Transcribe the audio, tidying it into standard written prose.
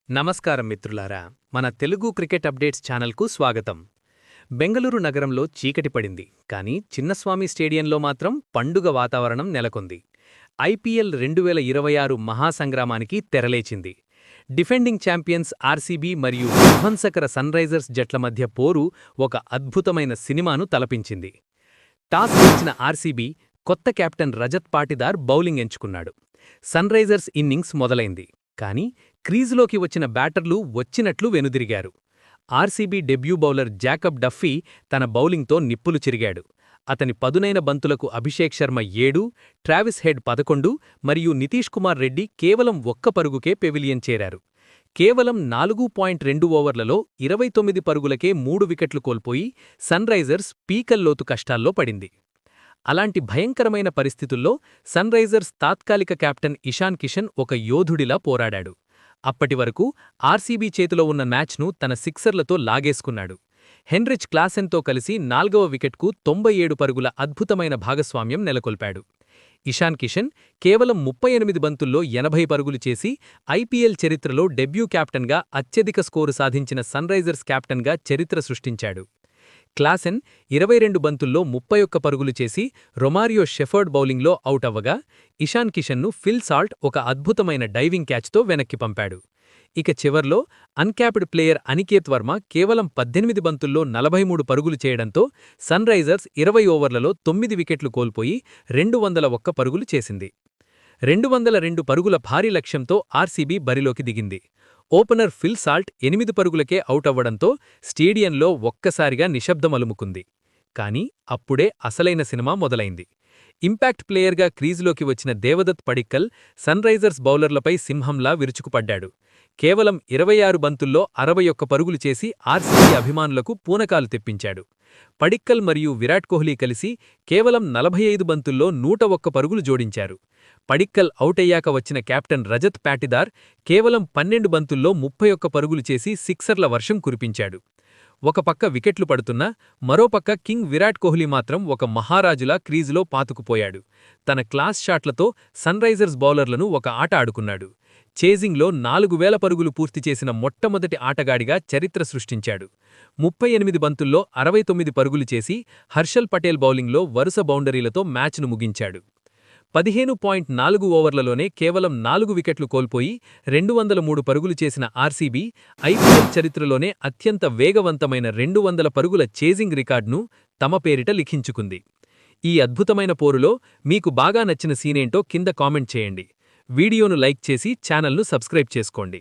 నమస్కారం మిత్రులారా, మన తెలుగు క్రికెట్ అప్డేట్స్ ఛానల్కు స్వాగతం. బెంగళూరు నగరంలో చీకటి పడింది, కానీ చిన్నస్వామి స్టేడియంలో మాత్రం పండుగ వాతావరణం నెలకొంది. ఐపీఎల్ 2026 మహాసంగ్రామానికి తెరలేచింది. డిఫెండింగ్ ఛాంపియన్స్ ఆర్సీబీ మరియు విధ్వంసకర సన్రైజర్స్ జట్ల మధ్య పోరు ఒక అద్భుతమైన సినిమాను తలపించింది. టాస్ గెలిచిన ఆర్సీబీ కొత్త కెప్టెన్ రజత్ పాటిదార్ బౌలింగ్ ఎంచుకున్నాడు. సన్రైజర్స్ ఇన్నింగ్స్ మొదలైంది, కానీ క్రీజులోకి వచ్చిన బ్యాటర్లు వచ్చినట్లు వెనుదిరిగారు. ఆర్సీబీ డెబ్యూ బౌలర్ జాకబ్ డఫీ తన బౌలింగ్తో నిప్పులు చిరిగాడు. అతని పదునైన బంతులకు అభిషేక్ శర్మ 7, ట్రావిస్ హెడ్ 11 మరియు నితీష్ కుమార్ రెడ్డి కేవలం 1 పరుగుకే పెవిలియన్ చేరారు. కేవలం 4.2 ఓవర్లలో 29 పరుగులకే 3 వికెట్లు కోల్పోయి సన్రైజర్స్ పీకల్లోతు కష్టాల్లో పడింది. అలాంటి భయంకరమైన పరిస్థితుల్లో సన్రైజర్స్ తాత్కాలిక కెప్టెన్ ఇషాన్ కిషన్ ఒక యోధుడిలా పోరాడాడు. అప్పటివరకు ఆర్సీబీ చేతిలో ఉన్న మ్యాచ్ను తన సిక్సర్లతో లాగేసుకున్నాడు. హెన్రిచ్ క్లాసెన్తో కలిసి 4వ వికెట్కు 97 పరుగుల అద్భుతమైన భాగస్వామ్యం నెలకొల్పాడు. ఇషాన్ కిషన్ కేవలం 38 బంతుల్లో 80 పరుగులు చేసి ఐపీఎల్ చరిత్రలో డెబ్యూ కెప్టెన్గా అత్యధిక స్కోరు సాధించిన సన్రైజర్స్ కెప్టెన్గా చరిత్ర సృష్టించాడు. క్లాసెన్ 22 బంతుల్లో 31 పరుగులు చేసి రొమారియో షెఫర్డ్ బౌలింగ్లో అవుట్ అవ్వగా, ఇషాన్ కిషన్ను ఫిల్ సాల్ట్ ఒక అద్భుతమైన డైవింగ్ క్యాచ్తో వెనక్కి పంపాడు. ఇక చివర్లో అన్క్యాప్డ్ ప్లేయర్ అనికేత్ వర్మ కేవలం 18 బంతుల్లో 43 పరుగులు చేయడంతో సన్రైజర్స్ 20 ఓవర్లలో 9 వికెట్లు కోల్పోయి 201 పరుగులు చేసింది. 202 పరుగుల భారీ లక్ష్యంతో ఆర్సీబీ బరిలోకి దిగింది. ఓపెనర్ ఫిల్ సాల్ట్ 8 పరుగులకే అవుటవ్వడంతో స్టేడియంలో ఒక్కసారిగా నిశ్శబ్దమలుముకుంది. కానీ అప్పుడే అసలైన సినిమా మొదలైంది. ఇంపాక్ట్ ప్లేయర్గా క్రీజులోకి వచ్చిన దేవదత్ పడిక్కల్ సన్రైజర్స్ బౌలర్లపై సింహంలా విరుచుకుపడ్డాడు. కేవలం 26 బంతుల్లో 61 పరుగులు చేసి ఆర్సీబీ అభిమానులకు పూనకాలు తెప్పించాడు. పడిక్కల్ మరియు విరాట్ కోహ్లీ కలిసి కేవలం 45 బంతుల్లో 101 పరుగులు జోడించారు. పడిక్కల్ అవుటయ్యాక వచ్చిన కెప్టెన్ రజత్ పాటిదార్ కేవలం 12 బంతుల్లో 31 పరుగులు చేసి సిక్సర్ల వర్షం కురిపించాడు. ఒక పక్క వికెట్లు పడుతున్నా మరోపక్క కింగ్ విరాట్ కోహ్లీ మాత్రం ఒక మహారాజులా క్రీజులో పాతుకుపోయాడు. తన క్లాస్ షాట్లతో సన్రైజర్స్ బౌలర్లను ఒక ఆట ఆడుకున్నాడు. చేజింగ్లో 4000 పరుగులు పూర్తి చేసిన మొట్టమొదటి ఆటగాడిగా చరిత్ర సృష్టించాడు. 38 బంతుల్లో 69 పరుగులు చేసి హర్షల్ పటేల్ బౌలింగ్లో వరుస బౌండరీలతో మ్యాచ్ను ముగించాడు. 15.4 ఓవర్లలోనే కేవలం 4 వికెట్లు కోల్పోయి 203 పరుగులు చేసిన ఆర్సీబీ ఐపీఎల్ చరిత్రలోనే అత్యంత వేగవంతమైన 200 పరుగుల చేజింగ్ రికార్డును తమ పేరిట లిఖించుకుంది. ఈ అద్భుతమైన పోరులో మీకు బాగా నచ్చిన సీనేంటో కింద కామెంట్ చేయండి. వీడియోను లైక్ చేసి ఛానల్ను సబ్స్క్రైబ్ చేసుకోండి.